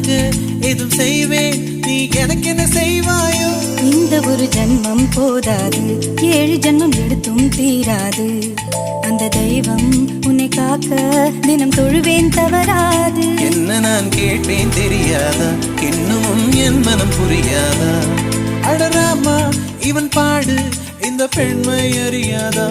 உனக்கு எதுவும் செய்வேன், நீ எனக்கு என்ன செய்வாயோ? இந்த ஒரு ஜன்மம் போதாது, 7 ஜன்மம் எடுத்தும் தீராது. அந்த தெய்வம் உன்னை காக்க தினம் தொழுவேன், தவறாது. என்ன நான் கேட்பேன் தெரியாதா, இன்னமும் என் மனம் புரியாதா? அடராமா இவன் பாடு இந்த பெண்மை அறியாதா?